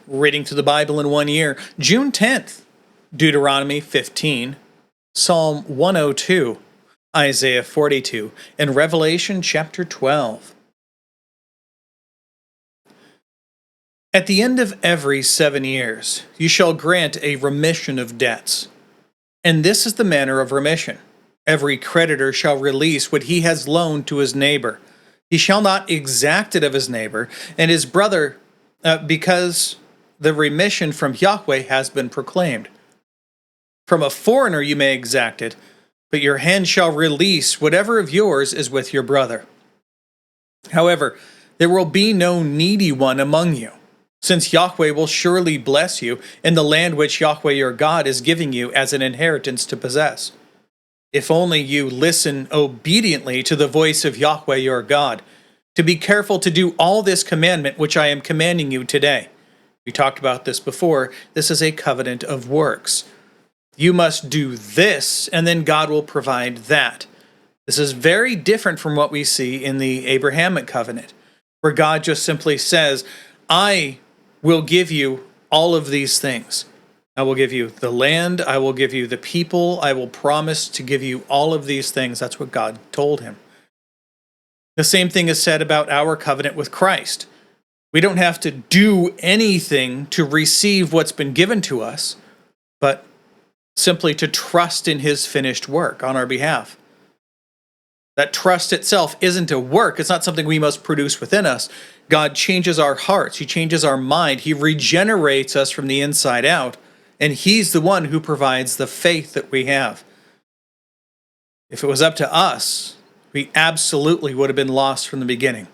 Reading through the Bible in 1 year. June 10th, Deuteronomy 15, Psalm 102, Isaiah 42, and Revelation chapter 12. At the end of every 7 years, you shall grant a remission of debts. And this is the manner of remission. Every creditor shall release what he has loaned to his neighbor. He shall not exact it of his neighbor and his brother, because the remission from Yahweh has been proclaimed. From a foreigner you may exact it, but your hand shall release whatever of yours is with your brother. However, there will be no needy one among you, since Yahweh will surely bless you in the land which Yahweh your God is giving you as an inheritance to possess. If only you listen obediently to the voice of Yahweh your God, to be careful to do all this commandment which I am commanding you today. We talked about this before. This is a covenant of works. You must do this, and then God will provide that. This is very different from what we see in the Abrahamic covenant, where God just simply says, I will give you all of these things. I will give you the land, I will give you the people, I will promise to give you all of these things. That's what God told him. The same thing is said about our covenant with Christ. We don't have to do anything to receive what's been given to us, but simply to trust in his finished work on our behalf. That trust itself isn't a work. It's not something we must produce within us. God changes our hearts. He changes our mind. He regenerates us from the inside out. And he's the one who provides the faith that we have. If it was up to us, we absolutely would have been lost from the beginning.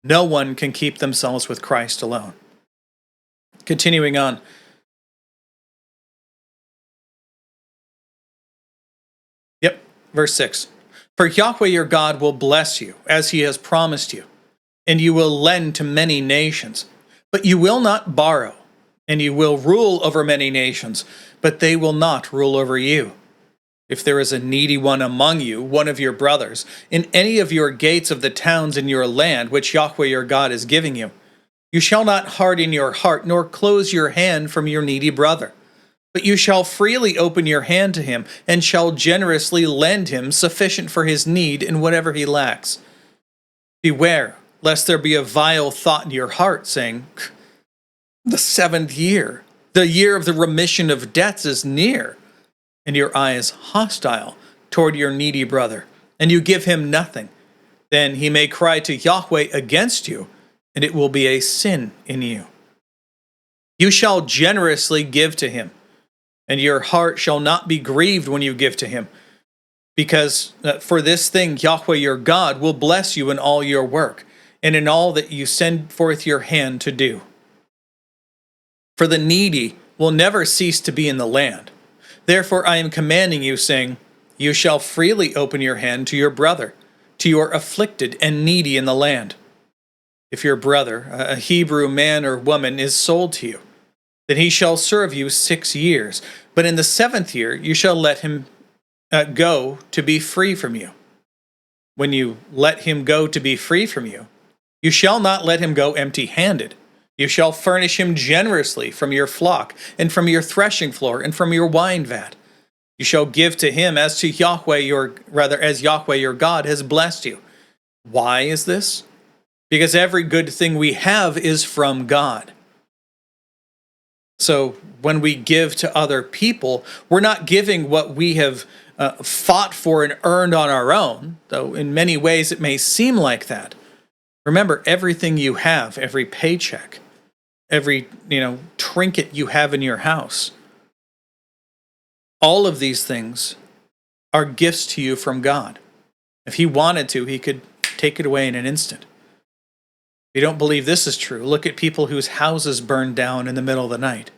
No one can keep themselves with Christ alone. Continuing on. Verse 6. For Yahweh your God will bless you, as he has promised you, and you will lend to many nations. But you will not borrow, and you will rule over many nations, but they will not rule over you. If there is a needy one among you, one of your brothers, in any of your gates of the towns in your land, which Yahweh your God is giving you, you shall not harden your heart, nor close your hand from your needy brother. But you shall freely open your hand to him, and shall generously lend him sufficient for his need in whatever he lacks. Beware, lest there be a vile thought in your heart, saying, the 7th year, the year of the remission of debts is near, and your eye is hostile toward your needy brother, and you give him nothing. Then he may cry to Yahweh against you, and it will be a sin in you. You shall generously give to him, and your heart shall not be grieved when you give to him, because for this thing Yahweh your God will bless you in all your work, and in all that you send forth your hand to do. For the needy will never cease to be in the land. Therefore I am commanding you, saying, you shall freely open your hand to your brother, to your afflicted and needy in the land. If your brother, a Hebrew man or woman, is sold to you, then he shall serve you 6 years. But in the 7th year you shall let him go to be free from you. When you let him go to be free from you, you shall not let him go empty-handed. You shall furnish him generously from your flock, and from your threshing floor, and from your wine vat. You shall give to him as Yahweh your God has blessed you. Why is this? Because every good thing we have is from God. So when we give to other people, we're not giving what we have fought for and earned on our own, though in many ways it may seem like that. Remember, everything you have, every paycheck, every trinket you have in your house, all of these things are gifts to you from God. If he wanted to, he could take it away in an instant. If you don't believe this is true, look at people whose houses burned down in the middle of the night.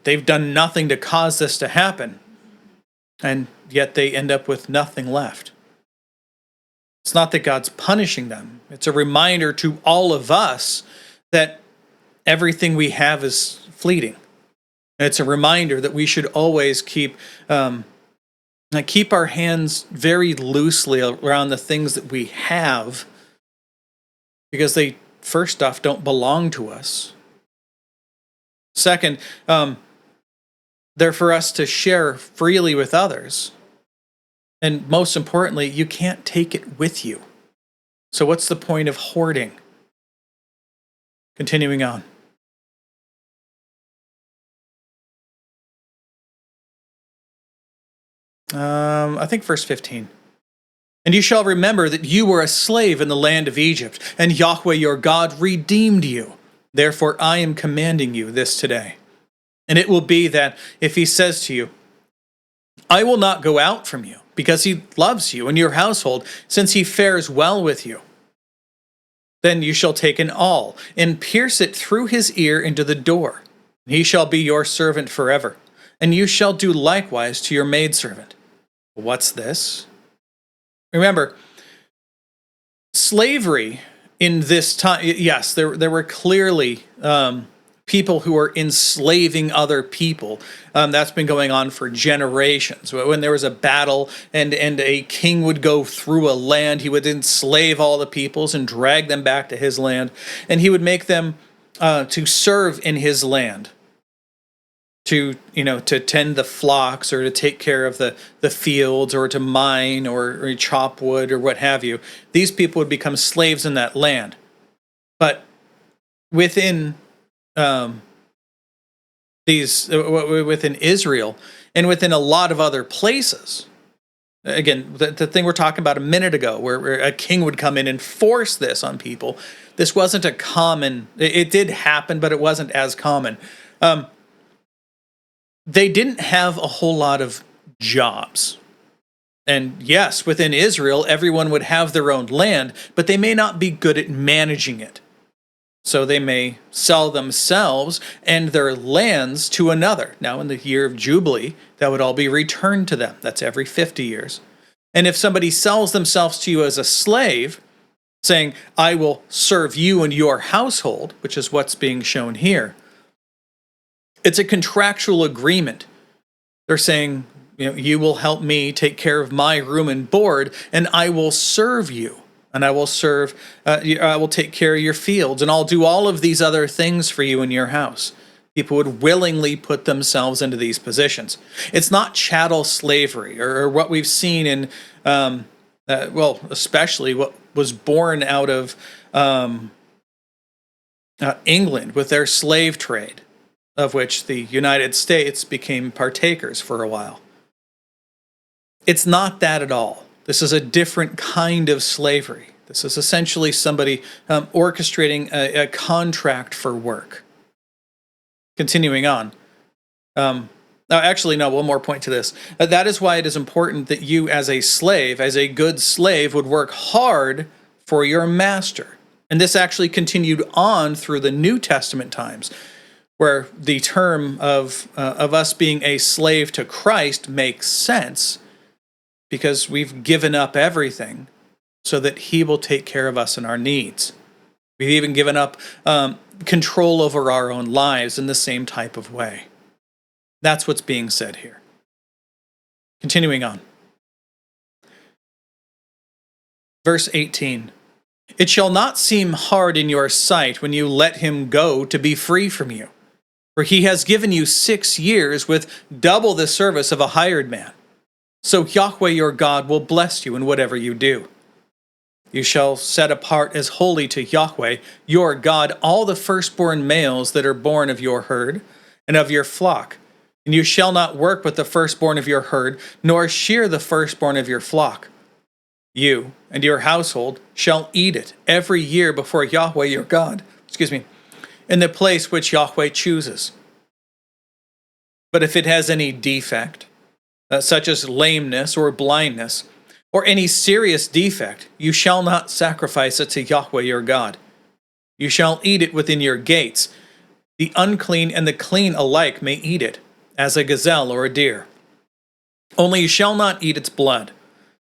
They've done nothing to cause this to happen, and yet they end up with nothing left. It's not that God's punishing them. It's a reminder to all of us that everything we have is fleeting. And it's a reminder that we should always keep our hands very loosely around the things that we have, because they, first off, don't belong to us. Second, they're for us to share freely with others. And most importantly, you can't take it with you. So what's the point of hoarding? Continuing on. I think verse 15. And you shall remember that you were a slave in the land of Egypt, and Yahweh your God redeemed you. Therefore I am commanding you this today. And it will be that if he says to you, I will not go out from you, because he loves you and your household, since he fares well with you, then you shall take an awl and pierce it through his ear into the door. He shall be your servant forever, and you shall do likewise to your maidservant. What's this? Remember, slavery in this time, yes, there were clearly people who were enslaving other people. That's been going on for generations. When there was a battle and a king would go through a land, he would enslave all the peoples and drag them back to his land, and he would make them to serve in his land. To tend the flocks, or to take care of the fields, or to mine, or chop wood, or what have you. These people would become slaves in that land. But within within Israel and within a lot of other places, again, the thing we're talking about a minute ago, where a king would come in and force this on people, this wasn't a common. It did happen, but it wasn't as common. They didn't have a whole lot of jobs. And yes, within Israel, everyone would have their own land, but they may not be good at managing it. So they may sell themselves and their lands to another. Now, in the year of Jubilee, that would all be returned to them. That's every 50 years. And if somebody sells themselves to you as a slave, saying, I will serve you and your household, which is what's being shown here, it's a contractual agreement. They're saying, you will help me take care of my room and board, and I will serve you, and I will I will take care of your fields, and I'll do all of these other things for you in your house. People would willingly put themselves into these positions. It's not chattel slavery, or what we've seen in, especially what was born out of England with their slave trade, of which the United States became partakers for a while. It's not that at all. This is a different kind of slavery. This is essentially somebody orchestrating a contract for work. Continuing on. One more point to this. That is why it is important that you as a slave, as a good slave, would work hard for your master. And this actually continued on through the New Testament times, where the term of us being a slave to Christ makes sense, because we've given up everything so that he will take care of us and our needs. We've even given up control over our own lives in the same type of way. That's what's being said here. Continuing on. Verse 18. It shall not seem hard in your sight when you let him go to be free from you. For he has given you 6 years with double the service of a hired man. So Yahweh your God will bless you in whatever you do. You shall set apart as holy to Yahweh your God all the firstborn males that are born of your herd and of your flock. And you shall not work with the firstborn of your herd, nor shear the firstborn of your flock. You and your household shall eat it every year before Yahweh your God. In the place which Yahweh chooses. But if it has any defect, such as lameness or blindness, or any serious defect, you shall not sacrifice it to Yahweh your God. You shall eat it within your gates. The unclean and the clean alike may eat it, as a gazelle or a deer. Only you shall not eat its blood.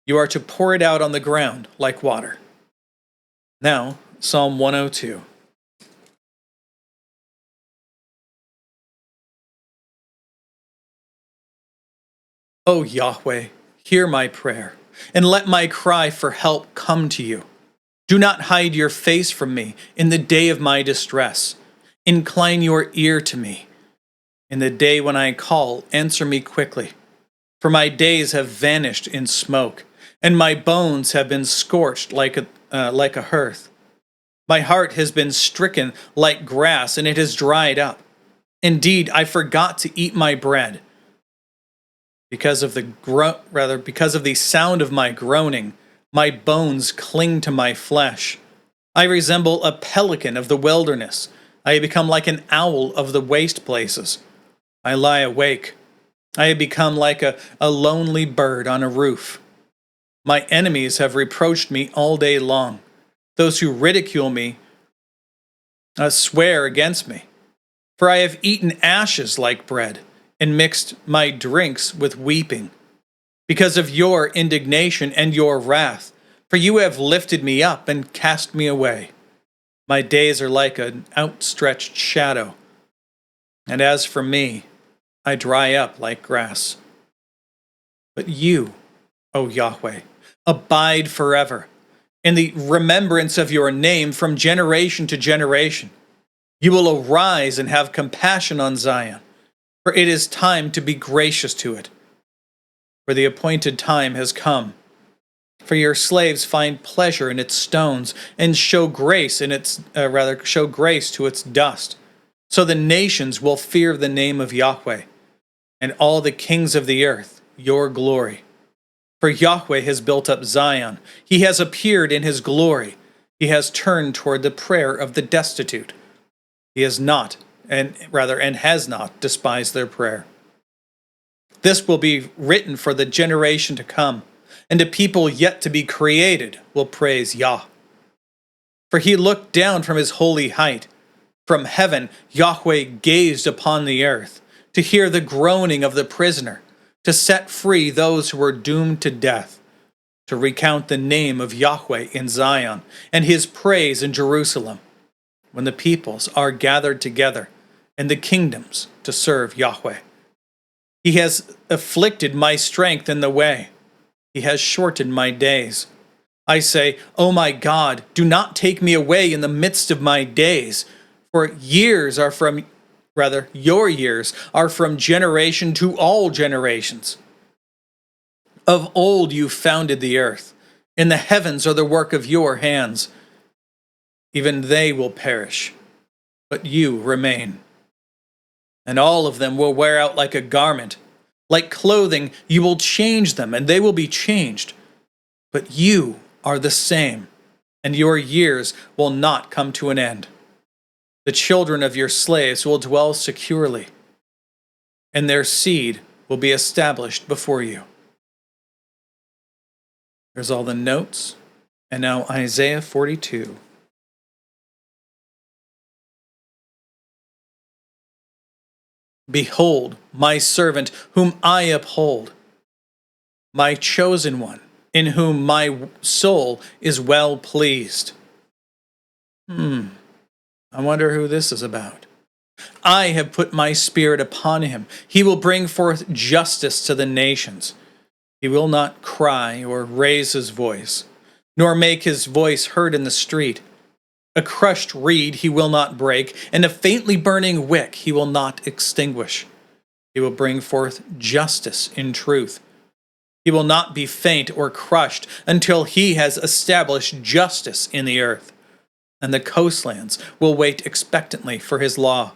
You are to pour it out on the ground like water. Now, Psalm 102. O Yahweh, hear my prayer, and let my cry for help come to you. Do not hide your face from me in the day of my distress. Incline your ear to me In the day when I call, answer me quickly. For my days have vanished in smoke, and my bones have been scorched like a hearth. My heart has been stricken like grass, and it has dried up. Indeed, I forgot to eat my bread. Because of the sound of my groaning, my bones cling to my flesh. I resemble a pelican of the wilderness. I have become like an owl of the waste places. I lie awake. I have become like a lonely bird on a roof. My enemies have reproached me all day long. Those who ridicule me swear against me. For I have eaten ashes like bread, and mixed my drinks with weeping. Because of your indignation and your wrath, for you have lifted me up and cast me away. My days are like an outstretched shadow, and as for me, I dry up like grass. But you, O Yahweh, abide forever, in the remembrance of your name from generation to generation. You will arise and have compassion on Zion, for it is time to be gracious to it. For the appointed time has come. For your slaves find pleasure in its stones, and show grace to its dust. So the nations will fear the name of Yahweh, and all the kings of the earth your glory. For Yahweh has built up Zion. He has appeared in his glory. He has turned toward the prayer of the destitute. He has not, and has not despised their prayer. This will be written for the generation to come, and a people yet to be created will praise Yah. For he looked down from his holy height. From heaven Yahweh gazed upon the earth, to hear the groaning of the prisoner, to set free those who were doomed to death, to recount the name of Yahweh in Zion, and his praise in Jerusalem, when the peoples are gathered together, and the kingdoms to serve Yahweh. He has afflicted my strength in the way. He has shortened my days. I say, O my God, do not take me away in the midst of my days, for your years are from generation to all generations. Of old you founded the earth, and the heavens are the work of your hands. Even they will perish, but you remain. And all of them will wear out like a garment. Like clothing, you will change them, and they will be changed. But you are the same, and your years will not come to an end. The children of your slaves will dwell securely, and their seed will be established before you. There's all the notes, and now Isaiah 42. Behold, my servant, whom I uphold, my chosen one, in whom my soul is well pleased. I wonder who this is about. I have put my spirit upon him. He will bring forth justice to the nations. He will not cry or raise his voice, nor make his voice heard in the street. A crushed reed he will not break, and a faintly burning wick he will not extinguish. He will bring forth justice in truth. He will not be faint or crushed until he has established justice in the earth, and the coastlands will wait expectantly for his law.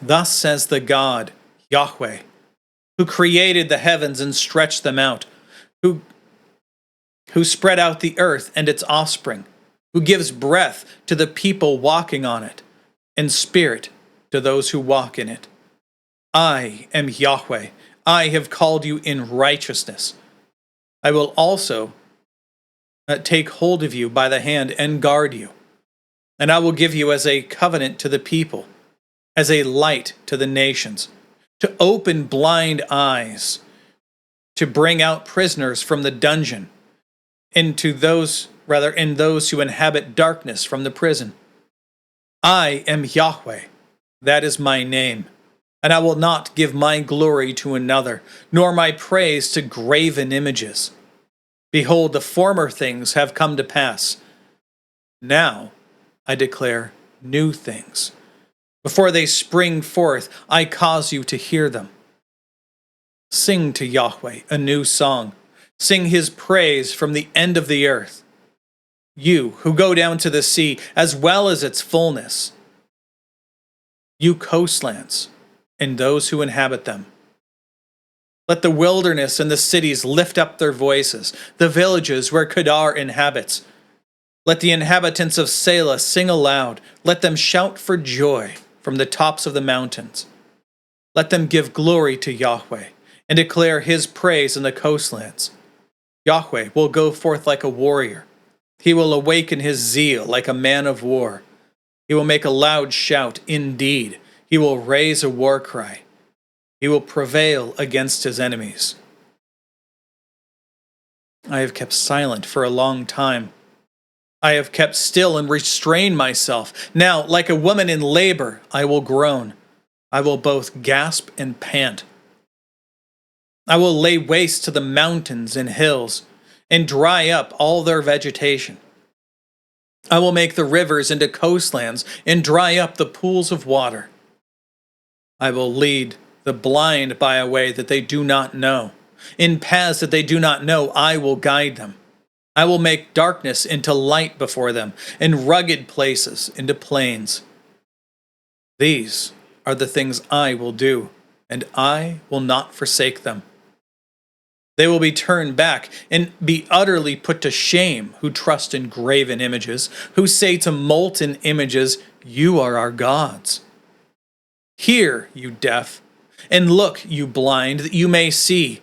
Thus says the God, Yahweh, who created the heavens and stretched them out, who spread out the earth and its offspring, who gives breath to the people walking on it, and spirit to those who walk in it. I am Yahweh. I have called you in righteousness. I will also take hold of you by the hand and guard you. And I will give you as a covenant to the people, as a light to the nations, to open blind eyes, to bring out prisoners from the dungeon, and those who inhabit darkness from the prison. I am Yahweh, that is my name, and I will not give my glory to another, nor my praise to graven images. Behold, the former things have come to pass. Now I declare new things. Before they spring forth, I cause you to hear them. Sing to Yahweh a new song. Sing his praise from the end of the earth. You who go down to the sea, as well as its fullness. You coastlands, and those who inhabit them. Let the wilderness and the cities lift up their voices, the villages where Kedar inhabits. Let the inhabitants of Selah sing aloud. Let them shout for joy from the tops of the mountains. Let them give glory to Yahweh and declare his praise in the coastlands. Yahweh will go forth like a warrior. He will awaken his zeal like a man of war. He will make a loud shout, indeed. He will raise a war cry. He will prevail against his enemies. I have kept silent for a long time. I have kept still and restrained myself. Now, like a woman in labor, I will groan. I will both gasp and pant. I will lay waste to the mountains and hills, and dry up all their vegetation. I will make the rivers into coastlands, and dry up the pools of water. I will lead the blind by a way that they do not know. In paths that they do not know, I will guide them. I will make darkness into light before them, and rugged places into plains. These are the things I will do, and I will not forsake them. They will be turned back and be utterly put to shame who trust in graven images, who say to molten images, "You are our gods." Hear, you deaf, and look, you blind, that you may see.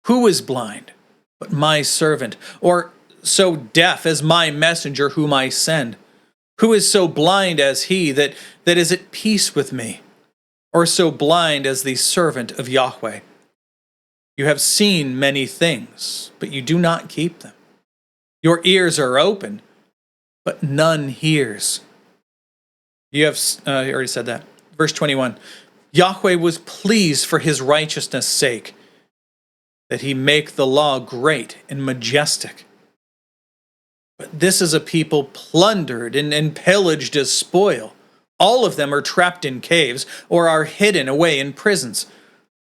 Who is blind but my servant, or so deaf as my messenger whom I send? Who is so blind as he that is at peace with me, or so blind as the servant of Yahweh? You have seen many things, but you do not keep them. Your ears are open, but none hears. You have, I already said that. Verse 21, Yahweh was pleased for his righteousness' sake, that he make the law great and majestic. But this is a people plundered and pillaged as spoil. All of them are trapped in caves or are hidden away in prisons.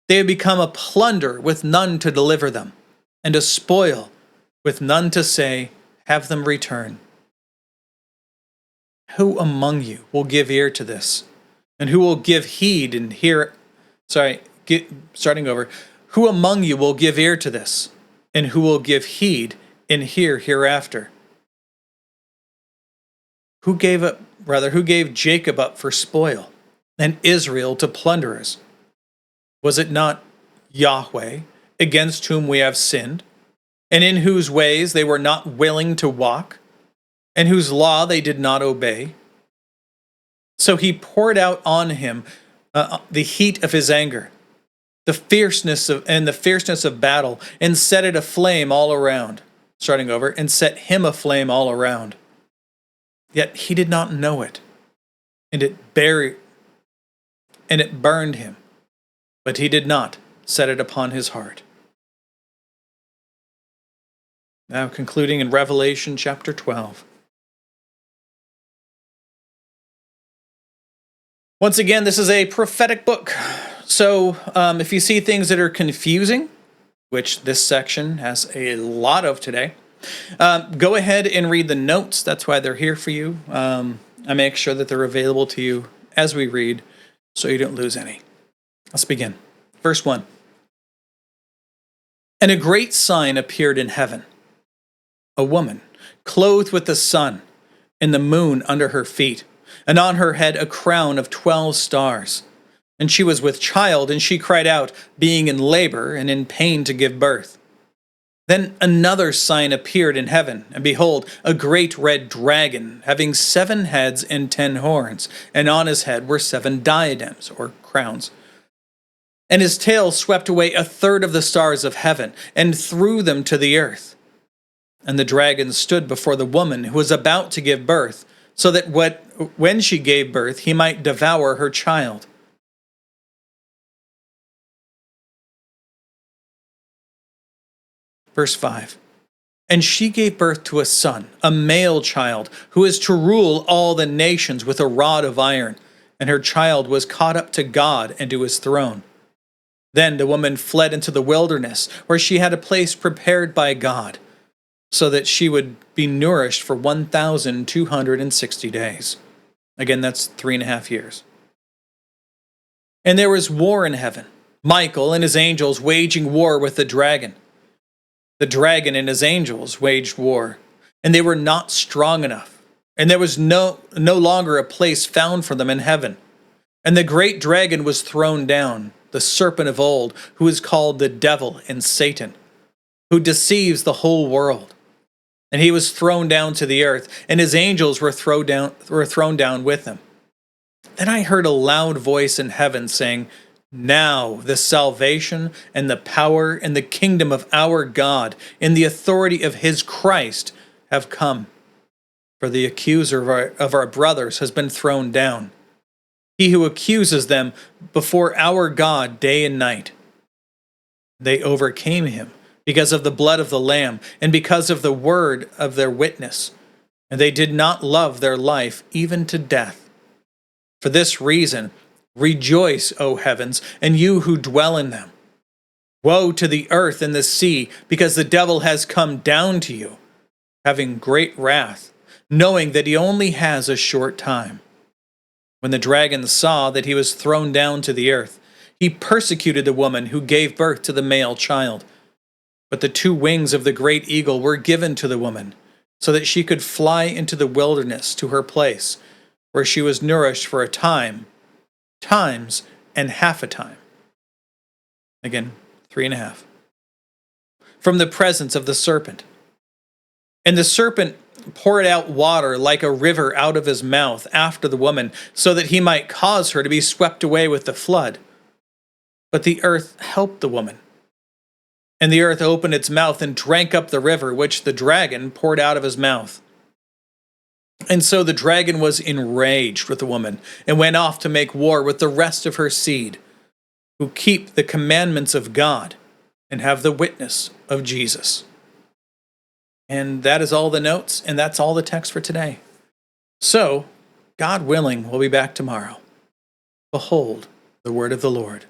They have become a plunder with none to deliver them, and a spoil with none to say, have them return. Who among you will give ear to this? And who will give heed and hear? Starting over. Who among you will give ear to this? And who will give heed and hear hereafter? Who gave Jacob up for spoil, and Israel to plunderers? Was it not Yahweh, against whom we have sinned, and in whose ways they were not willing to walk, and whose law they did not obey? So he poured out on him the heat of his anger, the fierceness of battle, and set it aflame all around. Starting over, and set him aflame all around. Yet he did not know it, and it burned him, but he did not set it upon his heart. Now concluding in Revelation chapter 12. Once again, this is a prophetic book. So if you see things that are confusing, which this section has a lot of today, go ahead and read the notes. That's why they're here for you. I make sure that they're available to you as we read, so you don't lose any. Let's begin. Verse 1. And a great sign appeared in heaven. A woman, clothed with the sun, and the moon under her feet, and on her head a crown of 12 stars. And she was with child, and she cried out, being in labor and in pain to give birth. Then another sign appeared in heaven, and behold, a great red dragon, having 7 heads and 10 horns, and on his head were 7 diadems, or crowns. And his tail swept away 1/3 of the stars of heaven, and threw them to the earth. And the dragon stood before the woman who was about to give birth, so that when she gave birth, he might devour her child. Verse 5. And she gave birth to a son, a male child, who is to rule all the nations with a rod of iron. and her child was caught up to God and to his throne. Then the woman fled into the wilderness, where she had a place prepared by God, so that she would be nourished for 1,260 days. Again, that's 3.5 years. And there was war in heaven, Michael and his angels waging war with the dragon. The dragon and his angels waged war, and they were not strong enough, and there was no longer a place found for them in heaven. And the great dragon was thrown down, the serpent of old, who is called the devil and Satan, who deceives the whole world. And he was thrown down to the earth, and his angels were thrown down with him. Then I heard a loud voice in heaven saying, "Now the salvation and the power and the kingdom of our God and the authority of his Christ have come. For the accuser of our brothers has been thrown down, he who accuses them before our God day and night. They overcame him because of the blood of the Lamb and because of the word of their witness, and they did not love their life even to death. For this reason, rejoice, O heavens, and you who dwell in them. Woe to the earth and the sea, because the devil has come down to you, having great wrath, knowing that he only has a short time." When the dragon saw that he was thrown down to the earth, he persecuted the woman who gave birth to the male child. But the 2 wings of the great eagle were given to the woman, so that she could fly into the wilderness to her place, where she was nourished for a time, times, and half a time. Again, 3.5. From the presence of the serpent. And the serpent poured out water like a river out of his mouth after the woman, so that he might cause her to be swept away with the flood. But the earth helped the woman. And the earth opened its mouth and drank up the river which the dragon poured out of his mouth. And so the dragon was enraged with the woman and went off to make war with the rest of her seed, who keep the commandments of God and have the witness of Jesus. And that is all the notes, and that's all the text for today. So, God willing, we'll be back tomorrow. Behold the word of the Lord.